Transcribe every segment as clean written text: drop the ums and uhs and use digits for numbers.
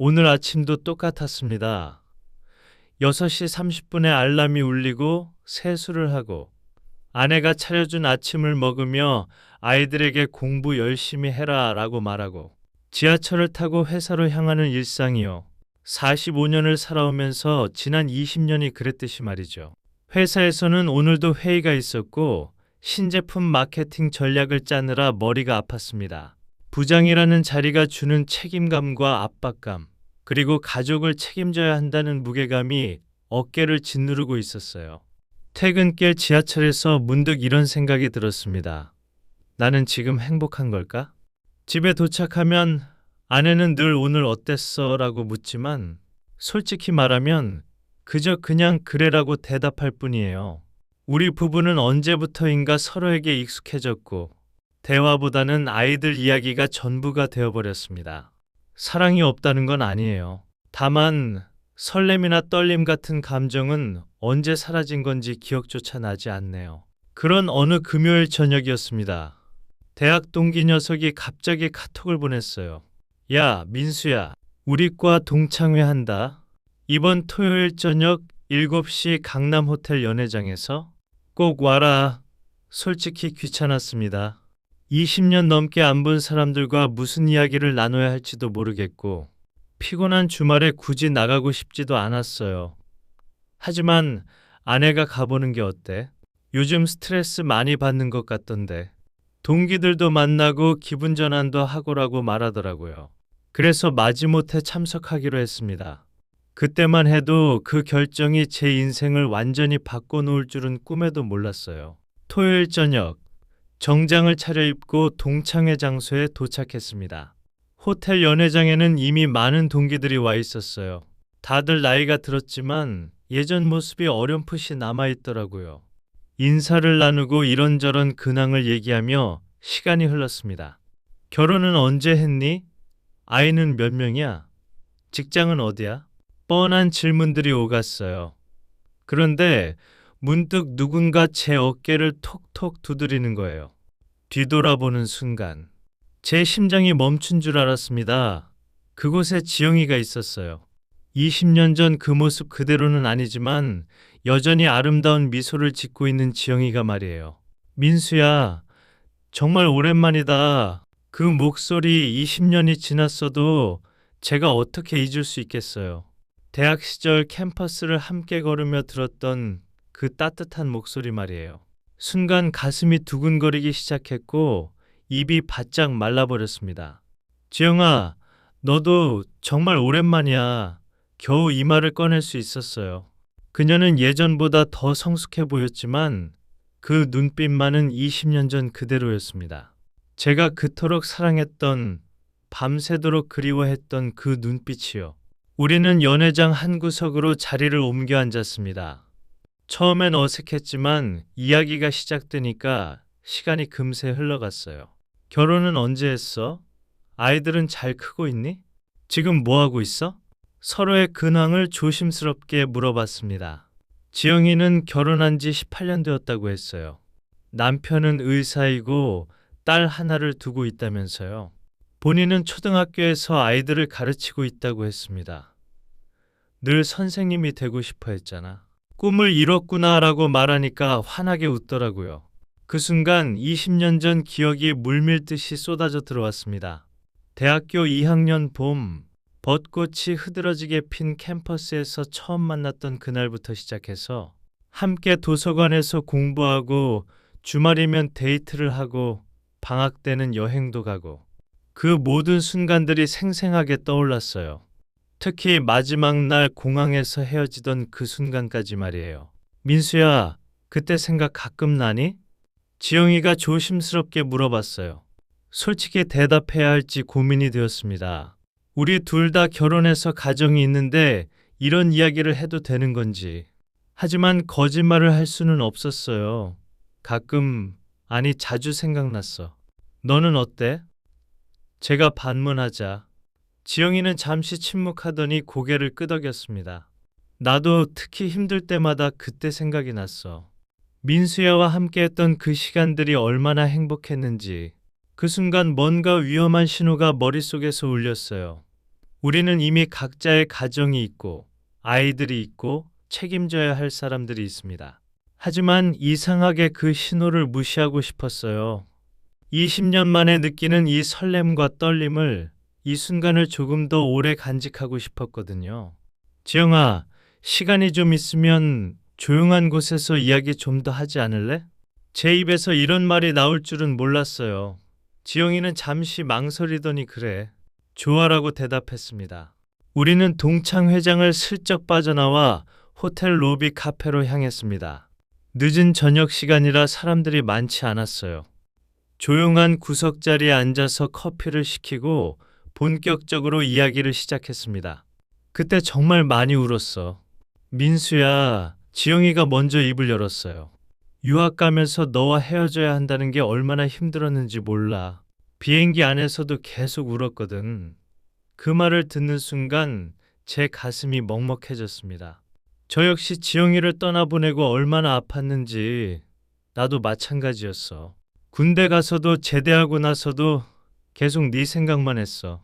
오늘 아침도 똑같았습니다. 6시 30분에 알람이 울리고 세수를 하고 아내가 차려준 아침을 먹으며 아이들에게 공부 열심히 해라 라고 말하고 지하철을 타고 회사로 향하는 일상이요. 45년을 살아오면서 지난 20년이 그랬듯이 말이죠. 회사에서는 오늘도 회의가 있었고 신제품 마케팅 전략을 짜느라 머리가 아팠습니다. 부장이라는 자리가 주는 책임감과 압박감, 그리고 가족을 책임져야 한다는 무게감이 어깨를 짓누르고 있었어요. 퇴근길 지하철에서 문득 이런 생각이 들었습니다. 나는 지금 행복한 걸까? 집에 도착하면 아내는 늘 오늘 어땠어? 라고 묻지만 솔직히 말하면 그저 그냥 그래라고 대답할 뿐이에요. 우리 부부는 언제부터인가 서로에게 익숙해졌고 대화보다는 아이들 이야기가 전부가 되어버렸습니다. 사랑이 없다는 건 아니에요. 다만 설렘이나 떨림 같은 감정은 언제 사라진 건지 기억조차 나지 않네요. 그런 어느 금요일 저녁이었습니다. 대학 동기 녀석이 갑자기 카톡을 보냈어요. 야, 민수야, 우리 과 동창회 한다. 이번 토요일 저녁 7시 강남 호텔 연회장에서 꼭 와라. 솔직히 귀찮았습니다. 20년 넘게 안 본 사람들과 무슨 이야기를 나눠야 할지도 모르겠고 피곤한 주말에 굳이 나가고 싶지도 않았어요. 하지만 아내가 가보는 게 어때? 요즘 스트레스 많이 받는 것 같던데. 동기들도 만나고 기분 전환도 하고라고 말하더라고요. 그래서 마지못해 참석하기로 했습니다. 그때만 해도 그 결정이 제 인생을 완전히 바꿔놓을 줄은 꿈에도 몰랐어요. 토요일 저녁, 정장을 차려입고 동창회 장소에 도착했습니다. 호텔 연회장에는 이미 많은 동기들이 와 있었어요. 다들 나이가 들었지만 예전 모습이 어렴풋이 남아있더라고요. 인사를 나누고 이런저런 근황을 얘기하며 시간이 흘렀습니다. 결혼은 언제 했니? 아이는 몇 명이야? 직장은 어디야? 뻔한 질문들이 오갔어요. 그런데 문득 누군가 제 어깨를 톡톡 두드리는 거예요. 뒤돌아보는 순간 제 심장이 멈춘 줄 알았습니다. 그곳에 지영이가 있었어요. 20년 전 그 모습 그대로는 아니지만 여전히 아름다운 미소를 짓고 있는 지영이가 말이에요. 민수야, 정말 오랜만이다. 그 목소리 20년이 지났어도 제가 어떻게 잊을 수 있겠어요. 대학 시절 캠퍼스를 함께 걸으며 들었던 그 따뜻한 목소리 말이에요. 순간 가슴이 두근거리기 시작했고 입이 바짝 말라버렸습니다. 지영아, 너도 정말 오랜만이야. 겨우 이 말을 꺼낼 수 있었어요. 그녀는 예전보다 더 성숙해 보였지만 그 눈빛만은 20년 전 그대로였습니다. 제가 그토록 사랑했던, 밤새도록 그리워했던 그 눈빛이요. 우리는 연회장 한 구석으로 자리를 옮겨 앉았습니다. 처음엔 어색했지만 이야기가 시작되니까 시간이 금세 흘러갔어요. 결혼은 언제 했어? 아이들은 잘 크고 있니? 지금 뭐 하고 있어? 서로의 근황을 조심스럽게 물어봤습니다. 지영이는 결혼한 지 18년 되었다고 했어요. 남편은 의사이고 딸 하나를 두고 있다면서요. 본인은 초등학교에서 아이들을 가르치고 있다고 했습니다. 늘 선생님이 되고 싶어 했잖아. 꿈을 이뤘구나라고 말하니까 환하게 웃더라고요. 그 순간 20년 전 기억이 물밀듯이 쏟아져 들어왔습니다. 대학교 2학년 봄, 벚꽃이 흐드러지게 핀 캠퍼스에서 처음 만났던 그날부터 시작해서 함께 도서관에서 공부하고 주말이면 데이트를 하고 방학 때는 여행도 가고 그 모든 순간들이 생생하게 떠올랐어요. 특히 마지막 날 공항에서 헤어지던 그 순간까지 말이에요. 민수야, 그때 생각 가끔 나니? 지영이가 조심스럽게 물어봤어요. 솔직히 대답해야 할지 고민이 되었습니다. 우리 둘 다 결혼해서 가정이 있는데 이런 이야기를 해도 되는 건지. 하지만 거짓말을 할 수는 없었어요. 가끔, 아니 자주 생각났어. 너는 어때? 제가 반문하자 지영이는 잠시 침묵하더니 고개를 끄덕였습니다. 나도 특히 힘들 때마다 그때 생각이 났어. 민수야와 함께했던 그 시간들이 얼마나 행복했는지. 그 순간 뭔가 위험한 신호가 머릿속에서 울렸어요. 우리는 이미 각자의 가정이 있고 아이들이 있고 책임져야 할 사람들이 있습니다. 하지만 이상하게 그 신호를 무시하고 싶었어요. 20년 만에 느끼는 이 설렘과 떨림을, 이 순간을 조금 더 오래 간직하고 싶었거든요. 지영아, 시간이 좀 있으면 조용한 곳에서 이야기 좀 더 하지 않을래? 제 입에서 이런 말이 나올 줄은 몰랐어요. 지영이는 잠시 망설이더니 그래, 좋아라고 대답했습니다. 우리는 동창 회장을 슬쩍 빠져나와 호텔 로비 카페로 향했습니다. 늦은 저녁 시간이라 사람들이 많지 않았어요. 조용한 구석자리에 앉아서 커피를 시키고 본격적으로 이야기를 시작했습니다. 그때 정말 많이 울었어. 민수야, 지영이가 먼저 입을 열었어요. 유학 가면서 너와 헤어져야 한다는 게 얼마나 힘들었는지 몰라. 비행기 안에서도 계속 울었거든. 그 말을 듣는 순간 제 가슴이 먹먹해졌습니다. 저 역시 지영이를 떠나보내고 얼마나 아팠는지 나도 마찬가지였어. 군대 가서도 제대하고 나서도 계속 네 생각만 했어.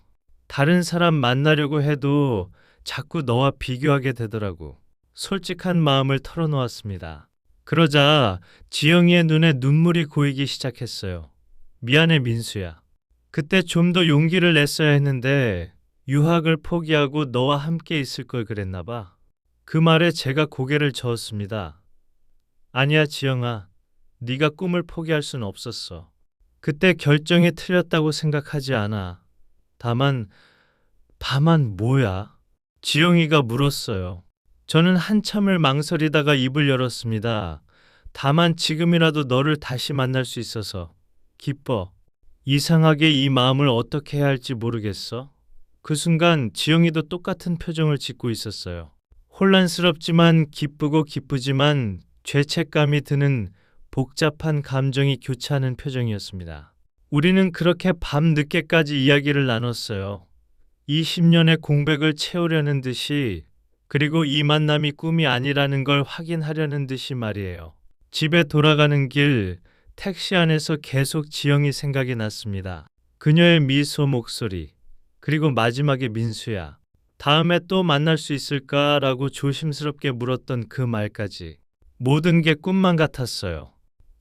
다른 사람 만나려고 해도 자꾸 너와 비교하게 되더라고. 솔직한 마음을 털어놓았습니다. 그러자 지영이의 눈에 눈물이 고이기 시작했어요. 미안해 민수야. 그때 좀 더 용기를 냈어야 했는데 유학을 포기하고 너와 함께 있을 걸 그랬나 봐. 그 말에 제가 고개를 저었습니다. 아니야 지영아, 네가 꿈을 포기할 순 없었어. 그때 결정이 틀렸다고 생각하지 않아. 다만 뭐야? 지영이가 물었어요. 저는 한참을 망설이다가 입을 열었습니다. 다만 지금이라도 너를 다시 만날 수 있어서 기뻐. 이상하게 이 마음을 어떻게 해야 할지 모르겠어. 그 순간 지영이도 똑같은 표정을 짓고 있었어요. 혼란스럽지만 기쁘고 기쁘지만 죄책감이 드는 복잡한 감정이 교차하는 표정이었습니다. 우리는 그렇게 밤 늦게까지 이야기를 나눴어요. 20년의 공백을 채우려는 듯이, 그리고 이 만남이 꿈이 아니라는 걸 확인하려는 듯이 말이에요. 집에 돌아가는 길 택시 안에서 계속 지영이 생각이 났습니다. 그녀의 미소 목소리, 그리고 마지막에 민수야, 다음에 또 만날 수 있을까라고 조심스럽게 물었던 그 말까지. 모든 게 꿈만 같았어요.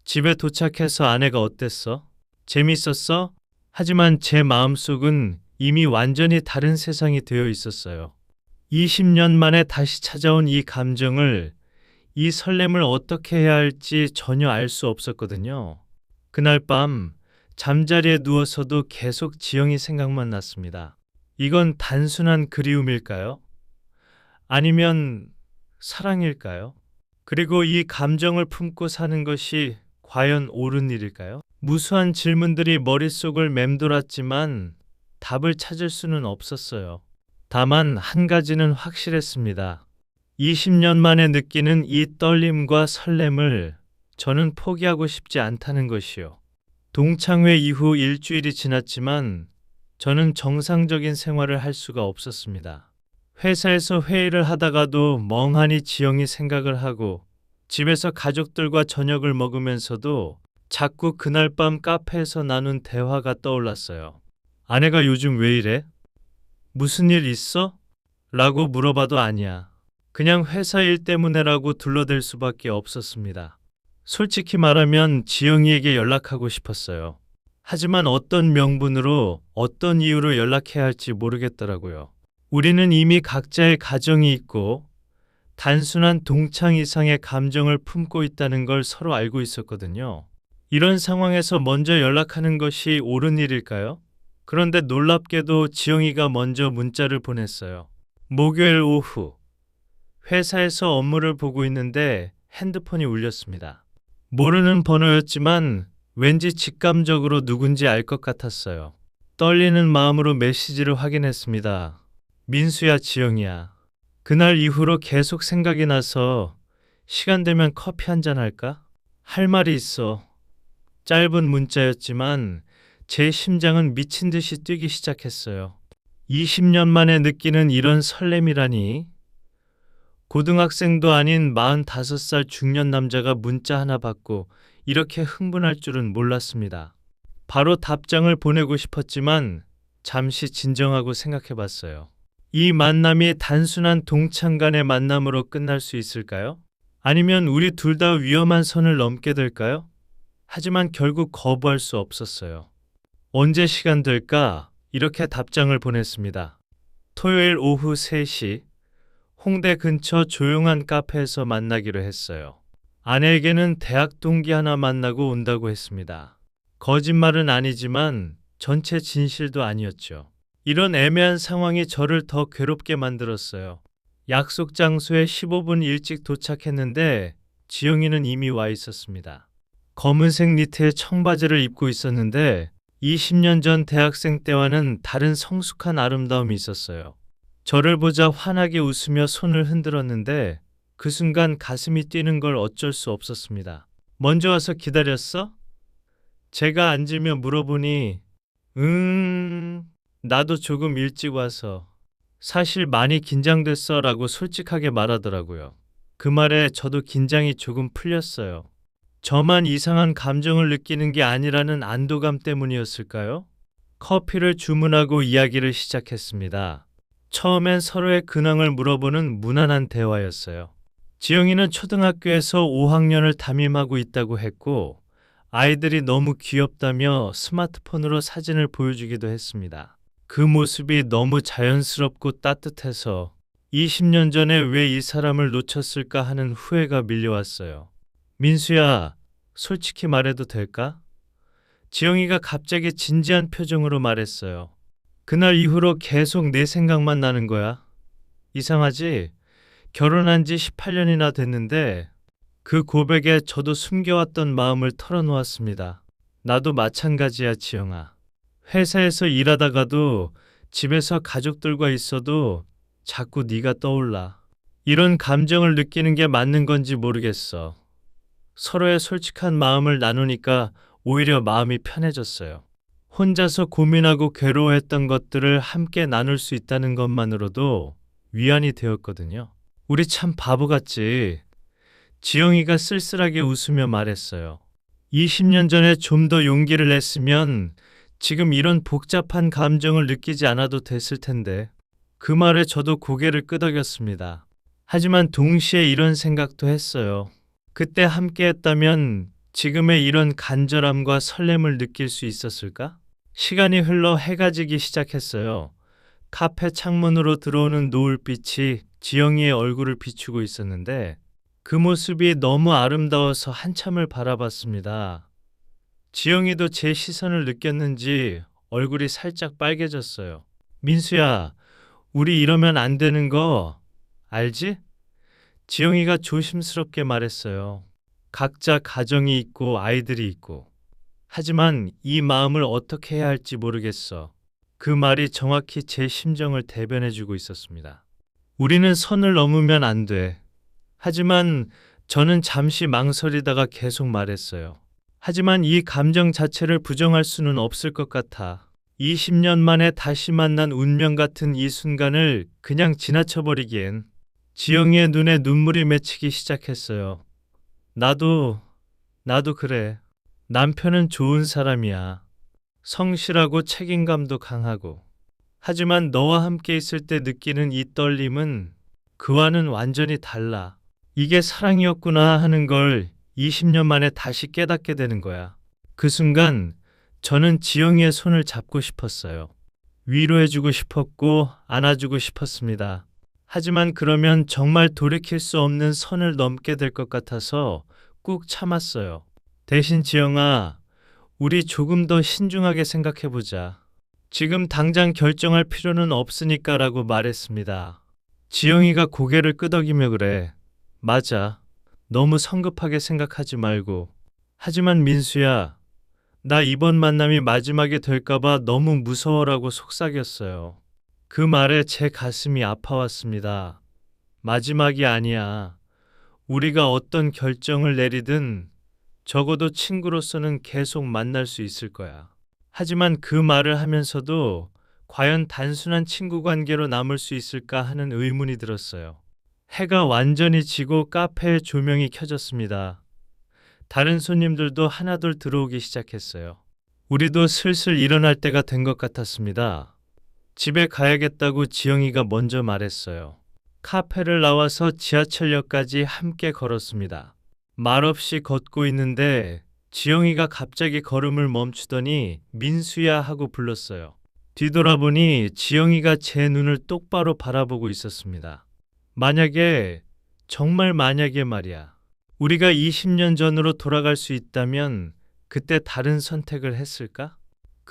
집에 도착해서 아내가 어땠어? 재밌었어? 하지만 제 마음속은 이미 완전히 다른 세상이 되어 있었어요. 20년 만에 다시 찾아온 이 감정을, 이 설렘을 어떻게 해야 할지 전혀 알 수 없었거든요. 그날 밤 잠자리에 누워서도 계속 지영이 생각만 났습니다. 이건 단순한 그리움일까요? 아니면 사랑일까요? 그리고 이 감정을 품고 사는 것이 과연 옳은 일일까요? 무수한 질문들이 머릿속을 맴돌았지만 답을 찾을 수는 없었어요. 다만 한 가지는 확실했습니다. 20년 만에 느끼는 이 떨림과 설렘을 저는 포기하고 싶지 않다는 것이요. 동창회 이후 일주일이 지났지만 저는 정상적인 생활을 할 수가 없었습니다. 회사에서 회의를 하다가도 멍하니 지영이 생각을 하고, 집에서 가족들과 저녁을 먹으면서도 자꾸 그날 밤 카페에서 나눈 대화가 떠올랐어요. 아내가 요즘 왜 이래? 무슨 일 있어? 라고 물어봐도 아니야. 그냥 회사 일 때문에라고 둘러댈 수밖에 없었습니다. 솔직히 말하면 지영이에게 연락하고 싶었어요. 하지만 어떤 명분으로, 어떤 이유로 연락해야 할지 모르겠더라고요. 우리는 이미 각자의 가정이 있고 단순한 동창 이상의 감정을 품고 있다는 걸 서로 알고 있었거든요. 이런 상황에서 먼저 연락하는 것이 옳은 일일까요? 그런데 놀랍게도 지영이가 먼저 문자를 보냈어요. 목요일 오후, 회사에서 업무를 보고 있는데 핸드폰이 울렸습니다. 모르는 번호였지만 왠지 직감적으로 누군지 알 것 같았어요. 떨리는 마음으로 메시지를 확인했습니다. 민수야, 지영이야. 그날 이후로 계속 생각이 나서 시간 되면 커피 한잔 할까? 할 말이 있어. 짧은 문자였지만 제 심장은 미친 듯이 뛰기 시작했어요. 20년 만에 느끼는 이런 설렘이라니. 고등학생도 아닌 45살 중년 남자가 문자 하나 받고 이렇게 흥분할 줄은 몰랐습니다. 바로 답장을 보내고 싶었지만 잠시 진정하고 생각해 봤어요. 이 만남이 단순한 동창 간의 만남으로 끝날 수 있을까요? 아니면 우리 둘 다 위험한 선을 넘게 될까요? 하지만 결국 거부할 수 없었어요. 언제 시간 될까? 이렇게 답장을 보냈습니다. 토요일 오후 3시 홍대 근처 조용한 카페에서 만나기로 했어요. 아내에게는 대학 동기 하나 만나고 온다고 했습니다. 거짓말은 아니지만 전체 진실도 아니었죠. 이런 애매한 상황이 저를 더 괴롭게 만들었어요. 약속 장소에 15분 일찍 도착했는데 지영이는 이미 와 있었습니다. 검은색 니트에 청바지를 입고 있었는데 20년 전 대학생 때와는 다른 성숙한 아름다움이 있었어요. 저를 보자 환하게 웃으며 손을 흔들었는데 그 순간 가슴이 뛰는 걸 어쩔 수 없었습니다. 먼저 와서 기다렸어? 제가 앉으며 물어보니 나도 조금 일찍 와서 사실 많이 긴장됐어 라고 솔직하게 말하더라고요. 그 말에 저도 긴장이 조금 풀렸어요. 저만 이상한 감정을 느끼는 게 아니라는 안도감 때문이었을까요? 커피를 주문하고 이야기를 시작했습니다. 처음엔 서로의 근황을 물어보는 무난한 대화였어요. 지영이는 초등학교에서 5학년을 담임하고 있다고 했고 아이들이 너무 귀엽다며 스마트폰으로 사진을 보여주기도 했습니다. 그 모습이 너무 자연스럽고 따뜻해서 20년 전에 왜 이 사람을 놓쳤을까 하는 후회가 밀려왔어요. 민수야, 솔직히 말해도 될까? 지영이가 갑자기 진지한 표정으로 말했어요. 그날 이후로 계속 내 생각만 나는 거야. 이상하지? 결혼한 지 18년이나 됐는데 그 고백에 저도 숨겨왔던 마음을 털어놓았습니다. 나도 마찬가지야, 지영아. 회사에서 일하다가도 집에서 가족들과 있어도 자꾸 네가 떠올라. 이런 감정을 느끼는 게 맞는 건지 모르겠어. 서로의 솔직한 마음을 나누니까 오히려 마음이 편해졌어요. 혼자서 고민하고 괴로워했던 것들을 함께 나눌 수 있다는 것만으로도 위안이 되었거든요. 우리 참 바보 같지. 지영이가 쓸쓸하게 웃으며 말했어요. 20년 전에 좀 더 용기를 냈으면 지금 이런 복잡한 감정을 느끼지 않아도 됐을 텐데. 그 말에 저도 고개를 끄덕였습니다. 하지만 동시에 이런 생각도 했어요. 그때 함께 했다면 지금의 이런 간절함과 설렘을 느낄 수 있었을까? 시간이 흘러 해가 지기 시작했어요. 카페 창문으로 들어오는 노을빛이 지영이의 얼굴을 비추고 있었는데 그 모습이 너무 아름다워서 한참을 바라봤습니다. 지영이도 제 시선을 느꼈는지 얼굴이 살짝 빨개졌어요. 민수야, 우리 이러면 안 되는 거 알지? 지영이가 조심스럽게 말했어요. 각자 가정이 있고 아이들이 있고. 하지만 이 마음을 어떻게 해야 할지 모르겠어. 그 말이 정확히 제 심정을 대변해주고 있었습니다. 우리는 선을 넘으면 안 돼. 하지만 저는 잠시 망설이다가 계속 말했어요. 하지만 이 감정 자체를 부정할 수는 없을 것 같아. 20년 만에 다시 만난 운명 같은 이 순간을 그냥 지나쳐버리기엔. 지영이의 눈에 눈물이 맺히기 시작했어요. 나도 그래. 남편은 좋은 사람이야. 성실하고 책임감도 강하고. 하지만 너와 함께 있을 때 느끼는 이 떨림은 그와는 완전히 달라. 이게 사랑이었구나 하는 걸 20년 만에 다시 깨닫게 되는 거야. 그 순간 저는 지영이의 손을 잡고 싶었어요. 위로해주고 싶었고 안아주고 싶었습니다. 하지만 그러면 정말 돌이킬 수 없는 선을 넘게 될 것 같아서 꾹 참았어요. 대신 지영아, 우리 조금 더 신중하게 생각해보자. 지금 당장 결정할 필요는 없으니까 라고 말했습니다. 지영이가 고개를 끄덕이며 그래. 맞아. 너무 성급하게 생각하지 말고. 하지만 민수야, 나 이번 만남이 마지막이 될까봐 너무 무서워라고 속삭였어요. 그 말에 제 가슴이 아파왔습니다. 마지막이 아니야. 우리가 어떤 결정을 내리든 적어도 친구로서는 계속 만날 수 있을 거야. 하지만 그 말을 하면서도 과연 단순한 친구 관계로 남을 수 있을까 하는 의문이 들었어요. 해가 완전히 지고 카페의 조명이 켜졌습니다. 다른 손님들도 하나둘 들어오기 시작했어요. 우리도 슬슬 일어날 때가 된 것 같았습니다. 집에 가야겠다고 지영이가 먼저 말했어요. 카페를 나와서 지하철역까지 함께 걸었습니다. 말없이 걷고 있는데 지영이가 갑자기 걸음을 멈추더니 민수야 하고 불렀어요. 뒤돌아보니 지영이가 제 눈을 똑바로 바라보고 있었습니다. 만약에, 정말 만약에 말이야. 우리가 20년 전으로 돌아갈 수 있다면 그때 다른 선택을 했을까?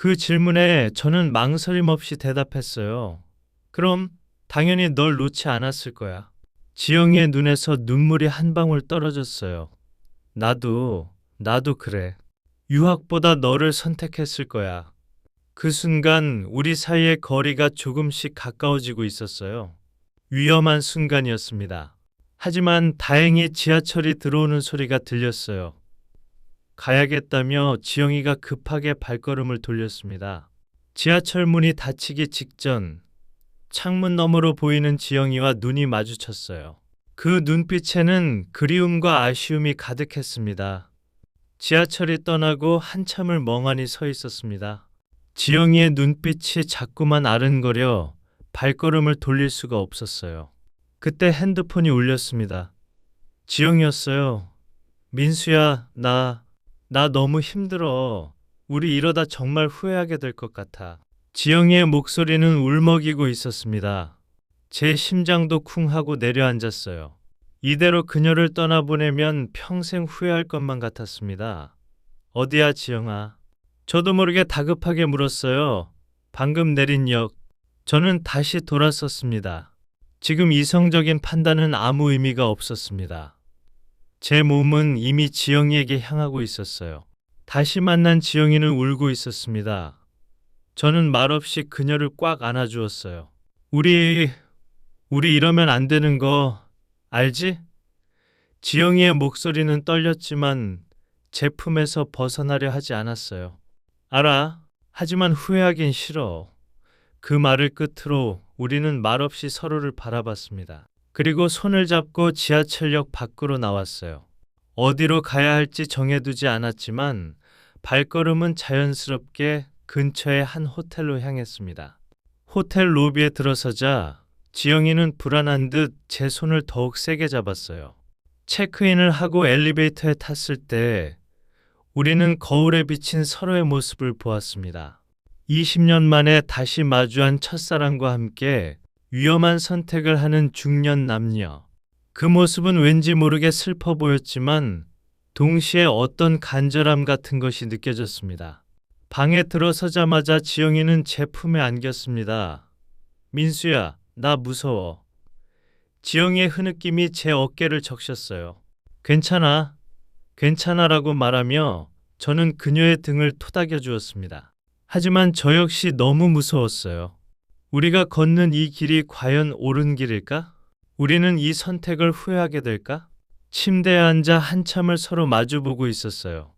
그 질문에 저는 망설임 없이 대답했어요. 그럼 당연히 널 놓지 않았을 거야. 지영이의 눈에서 눈물이 한 방울 떨어졌어요. 나도 그래. 유학보다 너를 선택했을 거야. 그 순간 우리 사이의 거리가 조금씩 가까워지고 있었어요. 위험한 순간이었습니다. 하지만 다행히 지하철이 들어오는 소리가 들렸어요. 가야겠다며 지영이가 급하게 발걸음을 돌렸습니다. 지하철 문이 닫히기 직전 창문 너머로 보이는 지영이와 눈이 마주쳤어요. 그 눈빛에는 그리움과 아쉬움이 가득했습니다. 지하철이 떠나고 한참을 멍하니 서 있었습니다. 지영이의 눈빛이 자꾸만 아른거려 발걸음을 돌릴 수가 없었어요. 그때 핸드폰이 울렸습니다. 지영이었어요. 민수야, 나 너무 힘들어. 우리 이러다 정말 후회하게 될 것 같아. 지영이의 목소리는 울먹이고 있었습니다. 제 심장도 쿵 하고 내려앉았어요. 이대로 그녀를 떠나보내면 평생 후회할 것만 같았습니다. 어디야, 지영아? 저도 모르게 다급하게 물었어요. 방금 내린 역. 저는 다시 돌아섰습니다. 지금 이성적인 판단은 아무 의미가 없었습니다. 제 몸은 이미 지영이에게 향하고 있었어요. 다시 만난 지영이는 울고 있었습니다. 저는 말없이 그녀를 꽉 안아주었어요. 우리 이러면 안 되는 거 알지? 지영이의 목소리는 떨렸지만 제 품에서 벗어나려 하지 않았어요. 알아. 하지만 후회하긴 싫어. 그 말을 끝으로 우리는 말없이 서로를 바라봤습니다. 그리고 손을 잡고 지하철역 밖으로 나왔어요. 어디로 가야 할지 정해두지 않았지만 발걸음은 자연스럽게 근처의 한 호텔로 향했습니다. 호텔 로비에 들어서자 지영이는 불안한 듯 제 손을 더욱 세게 잡았어요. 체크인을 하고 엘리베이터에 탔을 때 우리는 거울에 비친 서로의 모습을 보았습니다. 20년 만에 다시 마주한 첫사랑과 함께 위험한 선택을 하는 중년 남녀. 그 모습은 왠지 모르게 슬퍼 보였지만 동시에 어떤 간절함 같은 것이 느껴졌습니다. 방에 들어서자마자 지영이는 제 품에 안겼습니다. 민수야, 나 무서워. 지영이의 흐느낌이 제 어깨를 적셨어요. 괜찮아, 괜찮아라고 말하며 저는 그녀의 등을 토닥여 주었습니다. 하지만 저 역시 너무 무서웠어요. 우리가 걷는 이 길이 과연 옳은 길일까? 우리는 이 선택을 후회하게 될까? 침대에 앉아 한참을 서로 마주보고 있었어요.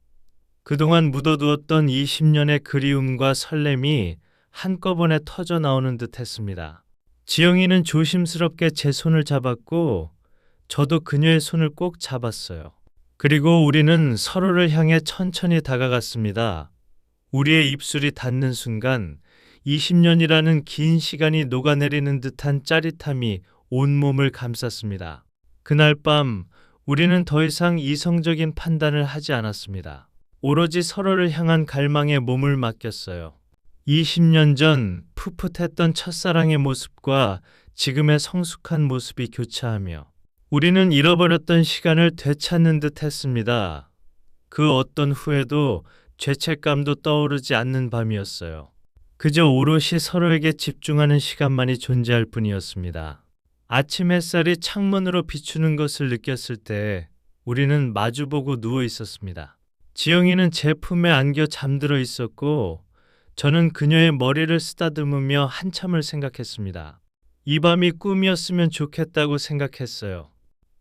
그동안 묻어두었던 20년의 그리움과 설렘이 한꺼번에 터져 나오는 듯 했습니다. 지영이는 조심스럽게 제 손을 잡았고 저도 그녀의 손을 꼭 잡았어요. 그리고 우리는 서로를 향해 천천히 다가갔습니다. 우리의 입술이 닿는 순간 20년이라는 긴 시간이 녹아내리는 듯한 짜릿함이 온몸을 감쌌습니다. 그날 밤 우리는 더 이상 이성적인 판단을 하지 않았습니다. 오로지 서로를 향한 갈망에 몸을 맡겼어요. 20년 전 풋풋했던 첫사랑의 모습과 지금의 성숙한 모습이 교차하며 우리는 잃어버렸던 시간을 되찾는 듯 했습니다. 그 어떤 후회도 죄책감도 떠오르지 않는 밤이었어요. 그저 오롯이 서로에게 집중하는 시간만이 존재할 뿐이었습니다. 아침 햇살이 창문으로 비추는 것을 느꼈을 때 우리는 마주보고 누워 있었습니다. 지영이는 제 품에 안겨 잠들어 있었고 저는 그녀의 머리를 쓰다듬으며 한참을 생각했습니다. 이 밤이 꿈이었으면 좋겠다고 생각했어요.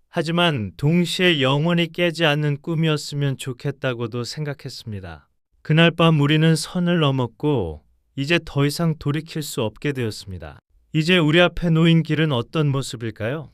하지만 동시에 영원히 깨지 않는 꿈이었으면 좋겠다고도 생각했습니다. 그날 밤 우리는 선을 넘었고 이제 더 이상 돌이킬 수 없게 되었습니다. 이제 우리 앞에 놓인 길은 어떤 모습일까요?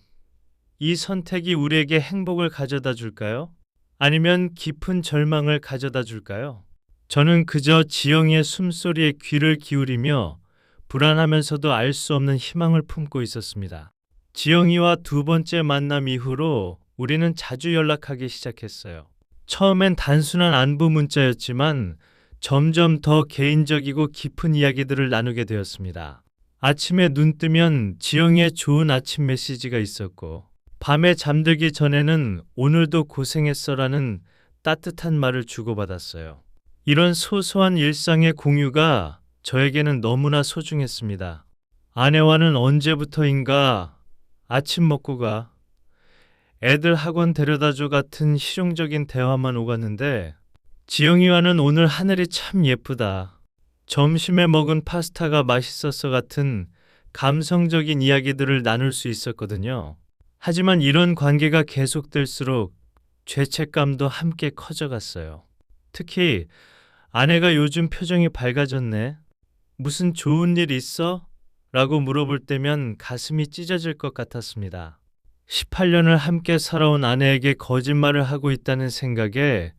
이 선택이 우리에게 행복을 가져다 줄까요? 아니면 깊은 절망을 가져다 줄까요? 저는 그저 지영이의 숨소리에 귀를 기울이며 불안하면서도 알 수 없는 희망을 품고 있었습니다. 지영이와 두 번째 만남 이후로 우리는 자주 연락하기 시작했어요. 처음엔 단순한 안부 문자였지만 점점 더 개인적이고 깊은 이야기들을 나누게 되었습니다. 아침에 눈 뜨면 지영이의 좋은 아침 메시지가 있었고, 밤에 잠들기 전에는 오늘도 고생했어라는 따뜻한 말을 주고받았어요. 이런 소소한 일상의 공유가 저에게는 너무나 소중했습니다. 아내와는 언제부터인가 아침 먹고 가, 애들 학원 데려다줘 같은 실용적인 대화만 오갔는데, 지영이와는 오늘 하늘이 참 예쁘다, 점심에 먹은 파스타가 맛있었어 같은 감성적인 이야기들을 나눌 수 있었거든요. 하지만 이런 관계가 계속될수록 죄책감도 함께 커져갔어요. 특히 아내가 요즘 표정이 밝아졌네, 무슨 좋은 일 있어? 라고 물어볼 때면 가슴이 찢어질 것 같았습니다. 18년을 함께 살아온 아내에게 거짓말을 하고 있다는 생각에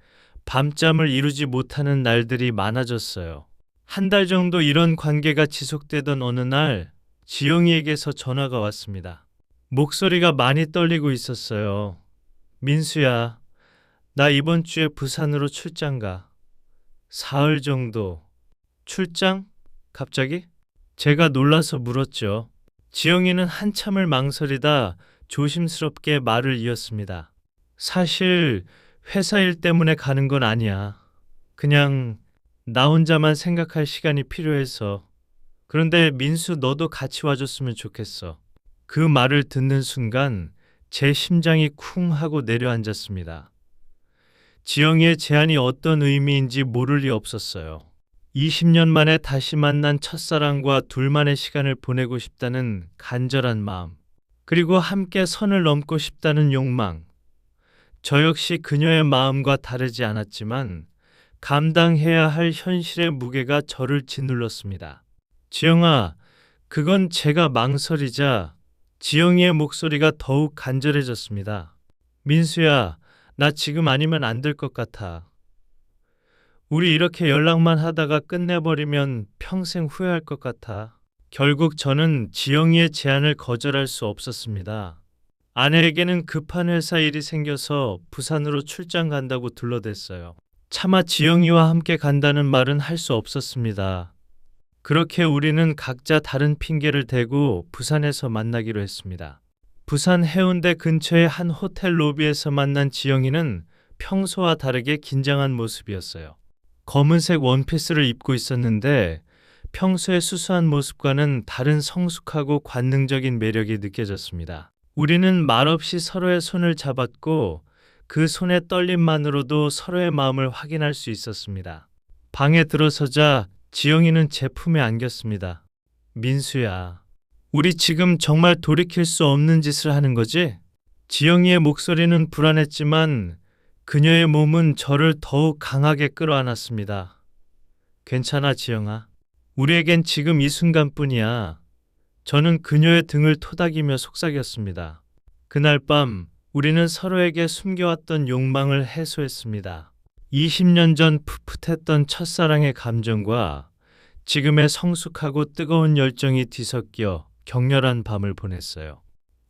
밤잠을 이루지 못하는 날들이 많아졌어요. 한 달 정도 이런 관계가 지속되던 어느 날 지영이에게서 전화가 왔습니다. 목소리가 많이 떨리고 있었어요. 민수야, 나 이번 주에 부산으로 출장 가. 사흘 정도. 출장? 갑자기? 제가 놀라서 물었죠. 지영이는 한참을 망설이다 조심스럽게 말을 이었습니다. 사실 회사 일 때문에 가는 건 아니야. 그냥 나 혼자만 생각할 시간이 필요해서. 그런데 민수 너도 같이 와줬으면 좋겠어. 그 말을 듣는 순간 제 심장이 쿵 하고 내려앉았습니다. 지영이의 제안이 어떤 의미인지 모를 리 없었어요. 20년 만에 다시 만난 첫사랑과 둘만의 시간을 보내고 싶다는 간절한 마음, 그리고 함께 선을 넘고 싶다는 욕망. 저 역시 그녀의 마음과 다르지 않았지만 감당해야 할 현실의 무게가 저를 짓눌렀습니다. 지영아, 그건 제가 망설이자 지영이의 목소리가 더욱 간절해졌습니다. 민수야, 나 지금 아니면 안 될 것 같아. 우리 이렇게 연락만 하다가 끝내버리면 평생 후회할 것 같아. 결국 저는 지영이의 제안을 거절할 수 없었습니다. 아내에게는 급한 회사 일이 생겨서 부산으로 출장 간다고 둘러댔어요. 차마 지영이와 함께 간다는 말은 할 수 없었습니다. 그렇게 우리는 각자 다른 핑계를 대고 부산에서 만나기로 했습니다. 부산 해운대 근처의 한 호텔 로비에서 만난 지영이는 평소와 다르게 긴장한 모습이었어요. 검은색 원피스를 입고 있었는데 평소의 수수한 모습과는 다른 성숙하고 관능적인 매력이 느껴졌습니다. 우리는 말없이 서로의 손을 잡았고 그 손의 떨림만으로도 서로의 마음을 확인할 수 있었습니다. 방에 들어서자 지영이는 제 품에 안겼습니다. 민수야, 우리 지금 정말 돌이킬 수 없는 짓을 하는 거지? 지영이의 목소리는 불안했지만 그녀의 몸은 저를 더욱 강하게 끌어안았습니다. 괜찮아, 지영아. 우리에겐 지금 이 순간뿐이야. 저는 그녀의 등을 토닥이며 속삭였습니다. 그날 밤 우리는 서로에게 숨겨왔던 욕망을 해소했습니다. 20년 전 풋풋했던 첫사랑의 감정과 지금의 성숙하고 뜨거운 열정이 뒤섞여 격렬한 밤을 보냈어요.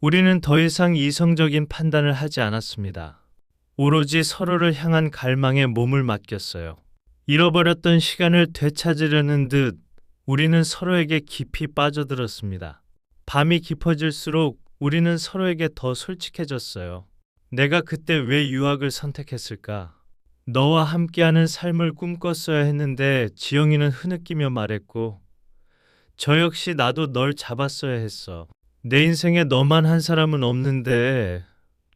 우리는 더 이상 이성적인 판단을 하지 않았습니다. 오로지 서로를 향한 갈망에 몸을 맡겼어요. 잃어버렸던 시간을 되찾으려는 듯 우리는 서로에게 깊이 빠져들었습니다. 밤이 깊어질수록 우리는 서로에게 더 솔직해졌어요. 내가 그때 왜 유학을 선택했을까? 너와 함께하는 삶을 꿈꿨어야 했는데 지영이는 흐느끼며 말했고, 저 역시 나도 널 잡았어야 했어. 내 인생에 너만 한 사람은 없는데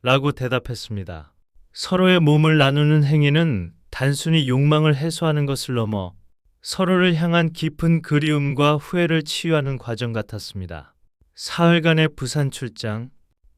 라고 대답했습니다. 서로의 몸을 나누는 행위는 단순히 욕망을 해소하는 것을 넘어 서로를 향한 깊은 그리움과 후회를 치유하는 과정 같았습니다. 사흘간의 부산 출장.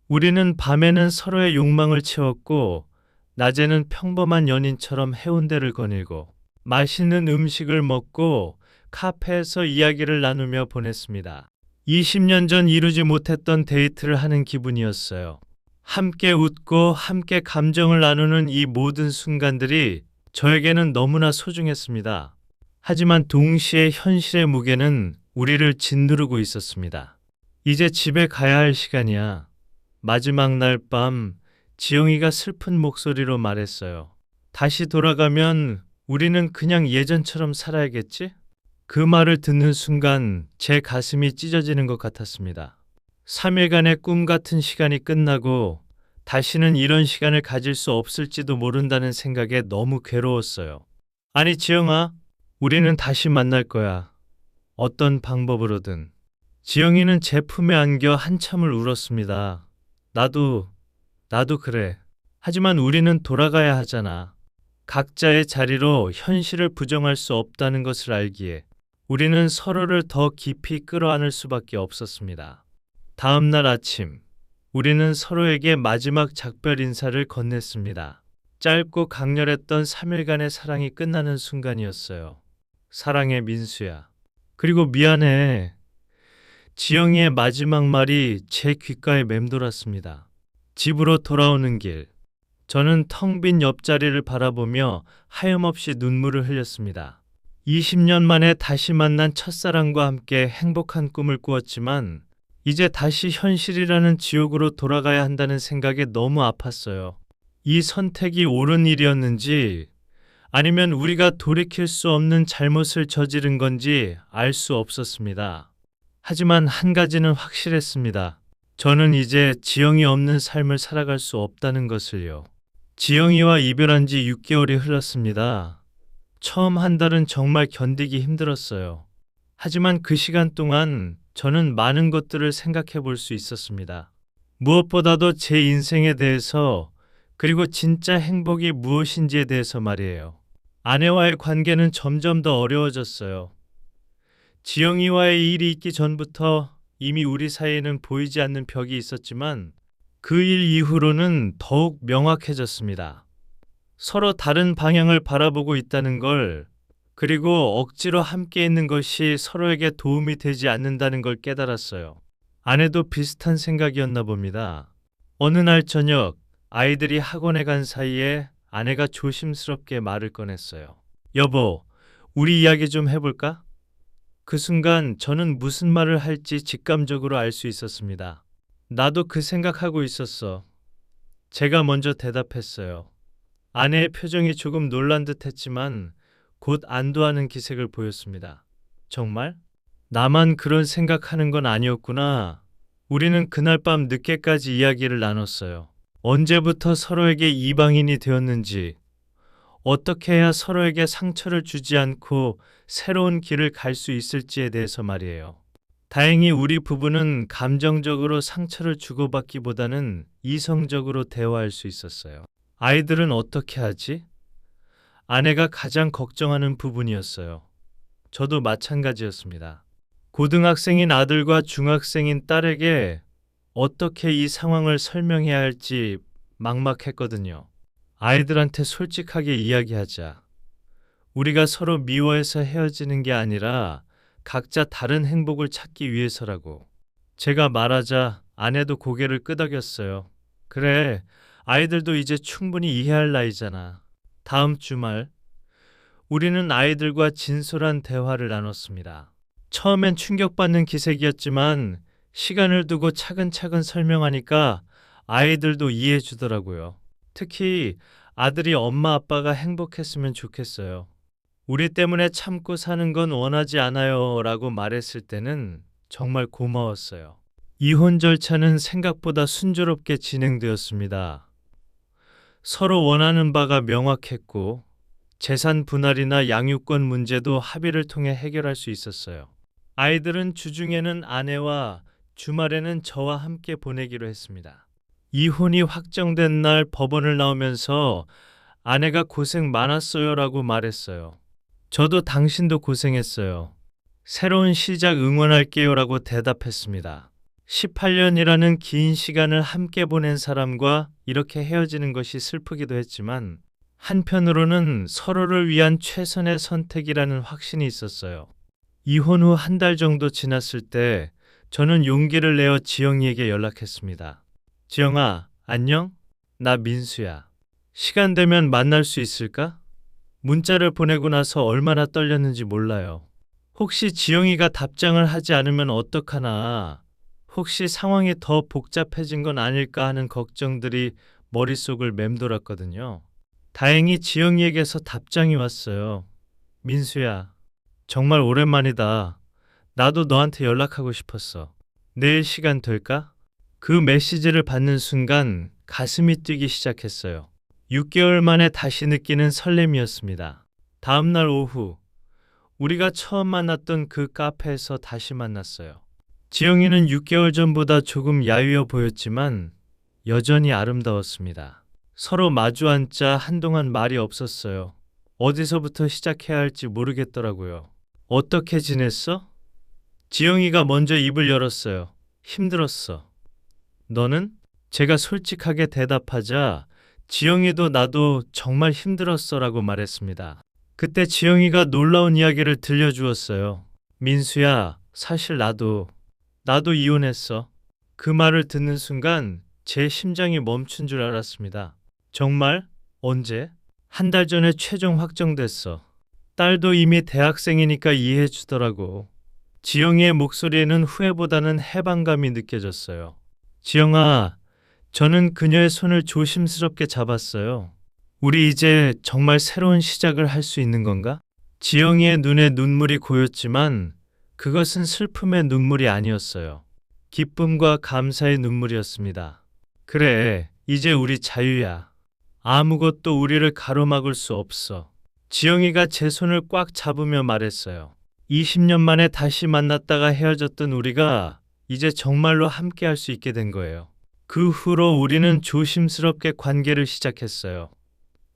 우리는 밤에는 서로의 욕망을 채웠고 낮에는 평범한 연인처럼 해운대를 거닐고 맛있는 음식을 먹고 카페에서 이야기를 나누며 보냈습니다. 20년 전 이루지 못했던 데이트를 하는 기분이었어요. 함께 웃고 함께 감정을 나누는 이 모든 순간들이 저에게는 너무나 소중했습니다. 하지만 동시에 현실의 무게는 우리를 짓누르고 있었습니다. 이제 집에 가야 할 시간이야. 마지막 날 밤 지영이가 슬픈 목소리로 말했어요. 다시 돌아가면 우리는 그냥 예전처럼 살아야겠지? 그 말을 듣는 순간 제 가슴이 찢어지는 것 같았습니다. 3일간의 꿈 같은 시간이 끝나고 다시는 이런 시간을 가질 수 없을지도 모른다는 생각에 너무 괴로웠어요. 아니, 지영아, 우리는 다시 만날 거야. 어떤 방법으로든. 지영이는 제 품에 안겨 한참을 울었습니다. 나도 그래. 하지만 우리는 돌아가야 하잖아. 각자의 자리로 현실을 부정할 수 없다는 것을 알기에 우리는 서로를 더 깊이 끌어안을 수밖에 없었습니다. 다음 날 아침, 우리는 서로에게 마지막 작별 인사를 건넸습니다. 짧고 강렬했던 3일간의 사랑이 끝나는 순간이었어요. 사랑해, 민수야. 그리고 미안해. 지영이의 마지막 말이 제 귓가에 맴돌았습니다. 집으로 돌아오는 길, 저는 텅 빈 옆자리를 바라보며 하염없이 눈물을 흘렸습니다. 20년 만에 다시 만난 첫사랑과 함께 행복한 꿈을 꾸었지만 이제 다시 현실이라는 지옥으로 돌아가야 한다는 생각에 너무 아팠어요. 이 선택이 옳은 일이었는지 아니면 우리가 돌이킬 수 없는 잘못을 저지른 건지 알 수 없었습니다. 하지만 한 가지는 확실했습니다. 저는 이제 지영이 없는 삶을 살아갈 수 없다는 것을요. 지영이와 이별한 지 6개월이 흘렀습니다. 처음 한 달은 정말 견디기 힘들었어요. 하지만 그 시간 동안 저는 많은 것들을 생각해 볼 수 있었습니다. 무엇보다도 제 인생에 대해서, 그리고 진짜 행복이 무엇인지에 대해서 말이에요. 아내와의 관계는 점점 더 어려워졌어요. 지영이와의 일이 있기 전부터 이미 우리 사이에는 보이지 않는 벽이 있었지만 그 일 이후로는 더욱 명확해졌습니다. 서로 다른 방향을 바라보고 있다는 걸, 그리고 억지로 함께 있는 것이 서로에게 도움이 되지 않는다는 걸 깨달았어요. 아내도 비슷한 생각이었나 봅니다. 어느 날 저녁, 아이들이 학원에 간 사이에 아내가 조심스럽게 말을 꺼냈어요. 여보, 우리 이야기 좀 해볼까? 그 순간 저는 무슨 말을 할지 직감적으로 알 수 있었습니다. 나도 그 생각하고 있었어. 제가 먼저 대답했어요. 아내의 표정이 조금 놀란 듯 했지만 곧 안도하는 기색을 보였습니다. 정말? 나만 그런 생각하는 건 아니었구나. 우리는 그날 밤 늦게까지 이야기를 나눴어요. 언제부터 서로에게 이방인이 되었는지, 어떻게 해야 서로에게 상처를 주지 않고 새로운 길을 갈 수 있을지에 대해서 말이에요. 다행히 우리 부부는 감정적으로 상처를 주고받기보다는 이성적으로 대화할 수 있었어요. 아이들은 어떻게 하지? 아내가 가장 걱정하는 부분이었어요. 저도 마찬가지였습니다. 고등학생인 아들과 중학생인 딸에게 어떻게 이 상황을 설명해야 할지 막막했거든요. 아이들한테 솔직하게 이야기하자. 우리가 서로 미워해서 헤어지는 게 아니라 각자 다른 행복을 찾기 위해서라고. 제가 말하자 아내도 고개를 끄덕였어요. 그래, 아이들도 이제 충분히 이해할 나이잖아. 다음 주말, 우리는 아이들과 진솔한 대화를 나눴습니다. 처음엔 충격받는 기색이었지만 시간을 두고 차근차근 설명하니까 아이들도 이해해 주더라고요. 특히 아들이 엄마 아빠가 행복했으면 좋겠어요. 우리 때문에 참고 사는 건 원하지 않아요 라고 말했을 때는 정말 고마웠어요. 이혼 절차는 생각보다 순조롭게 진행되었습니다. 서로 원하는 바가 명확했고 재산 분할이나 양육권 문제도 합의를 통해 해결할 수 있었어요. 아이들은 주중에는 아내와 주말에는 저와 함께 보내기로 했습니다. 이혼이 확정된 날 법원을 나오면서 아내가 고생 많았어요 라고 말했어요. 저도 당신도 고생했어요. 새로운 시작 응원할게요 라고 대답했습니다. 18년이라는 긴 시간을 함께 보낸 사람과 이렇게 헤어지는 것이 슬프기도 했지만 한편으로는 서로를 위한 최선의 선택이라는 확신이 있었어요. 이혼 후 한 달 정도 지났을 때 저는 용기를 내어 지영이에게 연락했습니다. 지영아, 안녕? 나 민수야. 시간 되면 만날 수 있을까? 문자를 보내고 나서 얼마나 떨렸는지 몰라요. 혹시 지영이가 답장을 하지 않으면 어떡하나, 혹시 상황이 더 복잡해진 건 아닐까 하는 걱정들이 머릿속을 맴돌았거든요. 다행히 지영이에게서 답장이 왔어요. 민수야, 정말 오랜만이다. 나도 너한테 연락하고 싶었어. 내일 시간 될까? 그 메시지를 받는 순간 가슴이 뛰기 시작했어요. 6개월 만에 다시 느끼는 설렘이었습니다. 다음날 오후, 우리가 처음 만났던 그 카페에서 다시 만났어요. 지영이는 6개월 전보다 조금 야위어 보였지만 여전히 아름다웠습니다. 서로 마주 앉자 한동안 말이 없었어요. 어디서부터 시작해야 할지 모르겠더라고요. 어떻게 지냈어? 지영이가 먼저 입을 열었어요. 힘들었어. 너는? 제가 솔직하게 대답하자 지영이도 나도 정말 힘들었어라고 말했습니다. 그때 지영이가 놀라운 이야기를 들려주었어요. 민수야, 사실 나도 이혼했어. 그 말을 듣는 순간 제 심장이 멈춘 줄 알았습니다. 정말? 언제? 한 달 전에 최종 확정됐어. 딸도 이미 대학생이니까 이해해 주더라고. 지영이의 목소리에는 후회보다는 해방감이 느껴졌어요. 지영아, 저는 그녀의 손을 조심스럽게 잡았어요. 우리 이제 정말 새로운 시작을 할 수 있는 건가? 지영이의 눈에 눈물이 고였지만 그것은 슬픔의 눈물이 아니었어요. 기쁨과 감사의 눈물이었습니다. 그래, 이제 우리 자유야. 아무것도 우리를 가로막을 수 없어. 지영이가 제 손을 꽉 잡으며 말했어요. 20년 만에 다시 만났다가 헤어졌던 우리가 이제 정말로 함께 할 수 있게 된 거예요. 그 후로 우리는 조심스럽게 관계를 시작했어요.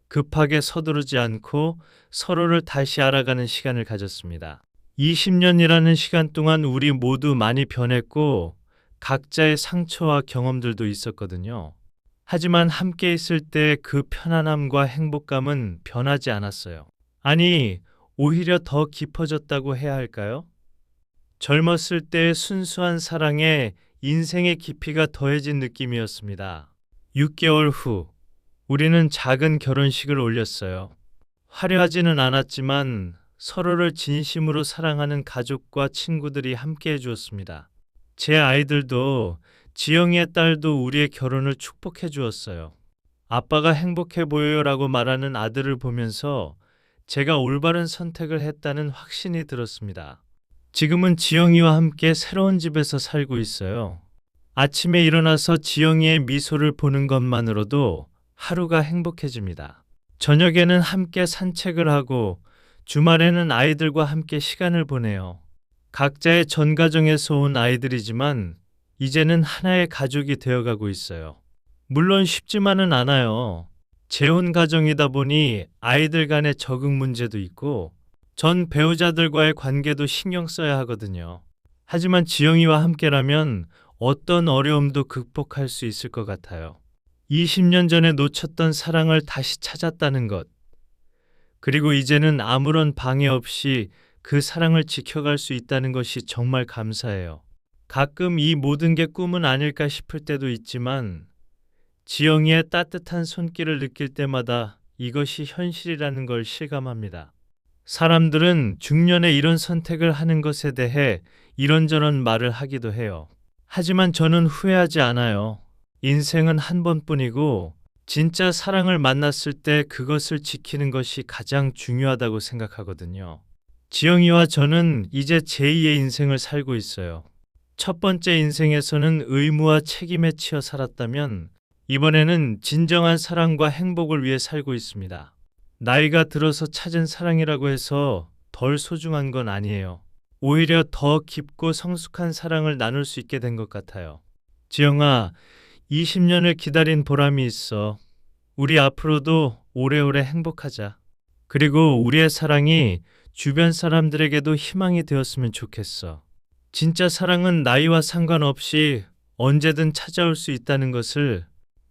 급하게 서두르지 않고 서로를 다시 알아가는 시간을 가졌습니다. 20년이라는 시간 동안 우리 모두 많이 변했고 각자의 상처와 경험들도 있었거든요. 하지만 함께 있을 때 그 편안함과 행복감은 변하지 않았어요. 아니, 오히려 더 깊어졌다고 해야 할까요? 젊었을 때의 순수한 사랑에 인생의 깊이가 더해진 느낌이었습니다. 6개월 후, 우리는 작은 결혼식을 올렸어요. 화려하지는 않았지만 서로를 진심으로 사랑하는 가족과 친구들이 함께 해주었습니다. 제 아이들도 지영이의 딸도 우리의 결혼을 축복해 주었어요. 아빠가 행복해 보여요라고 말하는 아들을 보면서 제가 올바른 선택을 했다는 확신이 들었습니다. 지금은 지영이와 함께 새로운 집에서 살고 있어요. 아침에 일어나서 지영이의 미소를 보는 것만으로도 하루가 행복해집니다. 저녁에는 함께 산책을 하고 주말에는 아이들과 함께 시간을 보내요. 각자의 전 가정에서 온 아이들이지만 이제는 하나의 가족이 되어가고 있어요. 물론 쉽지만은 않아요. 재혼 가정이다 보니 아이들 간의 적응 문제도 있고 전 배우자들과의 관계도 신경 써야 하거든요. 하지만 지영이와 함께라면 어떤 어려움도 극복할 수 있을 것 같아요. 20년 전에 놓쳤던 사랑을 다시 찾았다는 것. 그리고 이제는 아무런 방해 없이 그 사랑을 지켜갈 수 있다는 것이 정말 감사해요. 가끔 이 모든 게 꿈은 아닐까 싶을 때도 있지만 지영이의 따뜻한 손길을 느낄 때마다 이것이 현실이라는 걸 실감합니다. 사람들은 중년에 이런 선택을 하는 것에 대해 이런저런 말을 하기도 해요. 하지만 저는 후회하지 않아요. 인생은 한 번뿐이고 진짜 사랑을 만났을 때 그것을 지키는 것이 가장 중요하다고 생각하거든요. 지영이와 저는 이제 제2의 인생을 살고 있어요. 첫 번째 인생에서는 의무와 책임에 치여 살았다면 이번에는 진정한 사랑과 행복을 위해 살고 있습니다. 나이가 들어서 찾은 사랑이라고 해서 덜 소중한 건 아니에요. 오히려 더 깊고 성숙한 사랑을 나눌 수 있게 된 것 같아요. 지영아, 20년을 기다린 보람이 있어. 우리 앞으로도 오래오래 행복하자. 그리고 우리의 사랑이 주변 사람들에게도 희망이 되었으면 좋겠어. 진짜 사랑은 나이와 상관없이 언제든 찾아올 수 있다는 것을,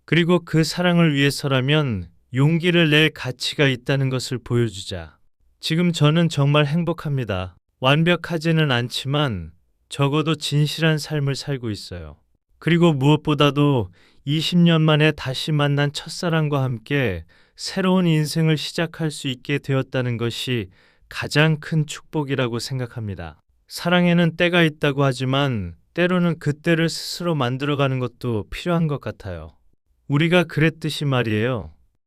그리고 그 사랑을 위해서라면 용기를 낼 가치가 있다는 것을 보여주자. 지금 저는 정말 행복합니다. 완벽하지는 않지만 적어도 진실한 삶을 살고 있어요. 그리고 무엇보다도 20년 만에 다시 만난 첫사랑과 함께 새로운 인생을 시작할 수 있게 되었다는 것이 가장 큰 축복이라고 생각합니다. 사랑에는 때가 있다고 하지만 때로는 그 때를 스스로 만들어가는 것도 필요한 것 같아요. 우리가 그랬듯이 말이에요.